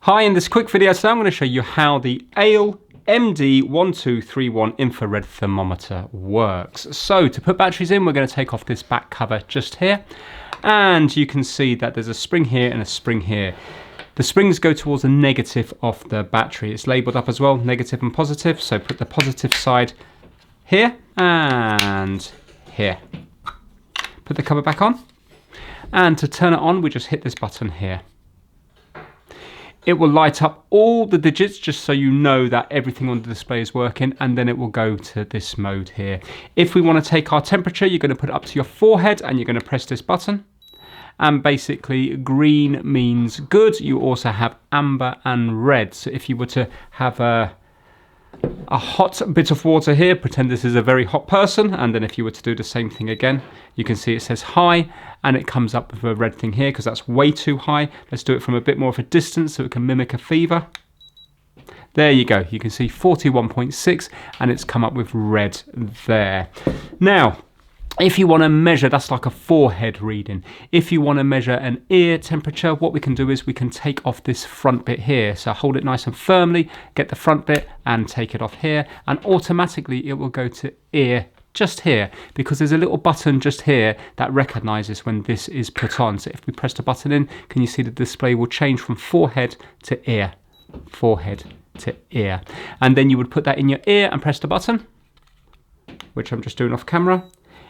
Hi, in this quick video today I'm going to show you how the Aile MD1231 infrared thermometer works. So to put batteries in, we're going to take off this back cover just here, and you can see that there's a spring here and a spring here. The springs go towards the negative of the battery. It's labelled up as well, negative and positive, so put the positive side here and here. Put the cover back on, and to turn it on we just hit this button here. It will light up all the digits just so you know that everything on the display is working, and then it will go to this mode here. If we want to take our temperature, you're going to put it up to your forehead and you're going to press this button. And basically green means good. You also have amber and red. So if you were to have a hot bit of water here, pretend this is a very hot person, and then if you were to do the same thing again, you can see it says high and it comes up with a red thing here because that's way too high. Let's do it from a bit more of a distance so it can mimic a fever. There you go, you can see 41.6 and it's come up with red there. Now if you want to measure, that's like a forehead reading. If you want to measure an ear temperature, what we can do is we can take off this front bit here. So hold it nice and firmly, get the front bit and take it off here, and automatically it will go to ear just here, because there's a little button just here that recognizes when this is put on. So if we press the button in, can you see the display will change from forehead to ear, forehead to ear. And then you would put that in your ear and press the button, which I'm just doing off camera.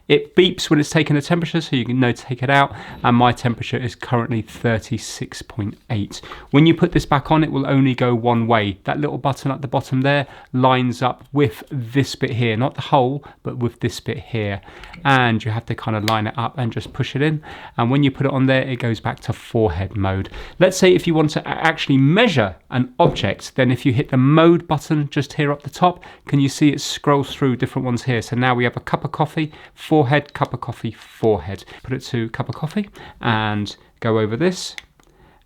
It beeps when it's taking the temperature, so you can know to take it out, and my temperature is currently 36.8. When you put this back on, it will only go one way. That little button at the bottom there lines up with this bit here, not the hole, but with this bit here. And you have to kind of line it up and just push it in. And when you put it on there, it goes back to forehead mode. Let's say if you want to actually measure an object, then if you hit the mode button just here up the top, can you see it scrolls through different ones here? So now we have a cup of coffee, forehead, cup of coffee, forehead. Put it to cup of coffee and go over this,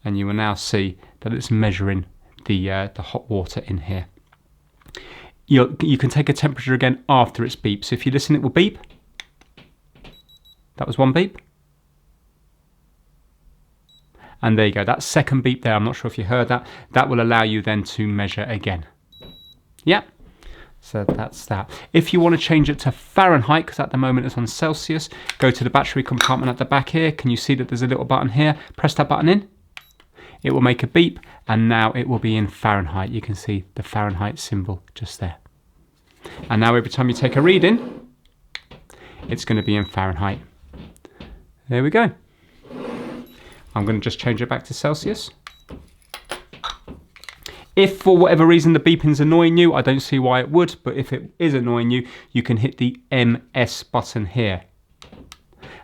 and you will now see that it's measuring the hot water in here. You can take a temperature again after it's beeped. So if you listen, it will beep. That was one beep. And there you go, that second beep there, I'm not sure if you heard that. That will allow you then to measure again. Yeah. So that's that. If you want to change it to Fahrenheit, because at the moment it's on Celsius, go to the battery compartment at the back here. Can you see that there's a little button here? Press that button in. It will make a beep, and now it will be in Fahrenheit. You can see the Fahrenheit symbol just there. And now every time you take a reading, it's going to be in Fahrenheit. There we go. I'm going to just change it back to Celsius. If for whatever reason the beeping's annoying you, I don't see why it would, but if it is annoying you, you can hit the MS button here.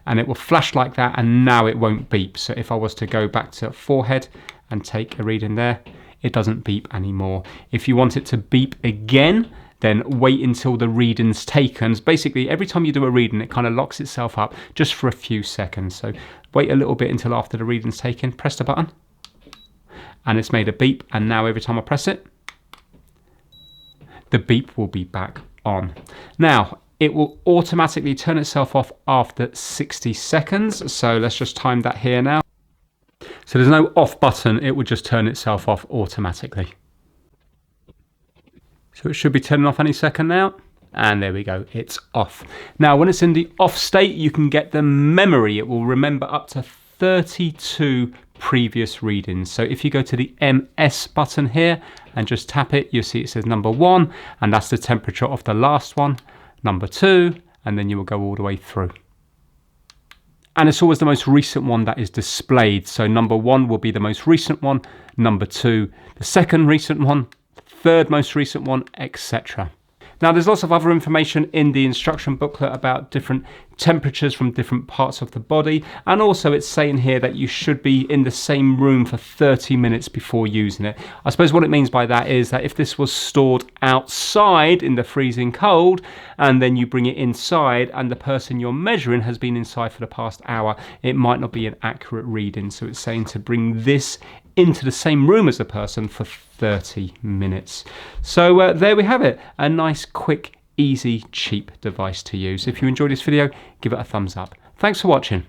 And it will flash like that, and now it won't beep. So if I was to go back to forehead and take a reading there, it doesn't beep anymore. If you want it to beep again, then wait until the reading's taken. Basically, every time you do a reading, it kind of locks itself up just for a few seconds. So wait a little bit until after the reading's taken, press the button, and it's made a beep, and now every time I press it, the beep will be back on. Now, it will automatically turn itself off after 60 seconds, so let's just time that here now. So there's no off button, it will just turn itself off automatically. So it should be turning off any second now, and there we go, it's off. Now when it's in the off state, you can get the memory. It will remember up to 32 previous readings. So if you go to the MS button here and just tap it, you'll see it says number 1, and that's the temperature of the last one, number 2, and then you will go all the way through. And it's always the most recent one that is displayed. So number 1 will be the most recent one, number 2 the second recent one, third most recent one, etc. Now there's lots of other information in the instruction booklet about different temperatures from different parts of the body, and also it's saying here that you should be in the same room for 30 minutes before using it. I suppose what it means by that is that if this was stored outside in the freezing cold and then you bring it inside and the person you're measuring has been inside for the past hour, it might not be an accurate reading. So it's saying to bring this into the same room as the person for 30 minutes. So there we have it, a nice, quick, easy, cheap device to use. If you enjoyed this video, give it a thumbs up. Thanks for watching.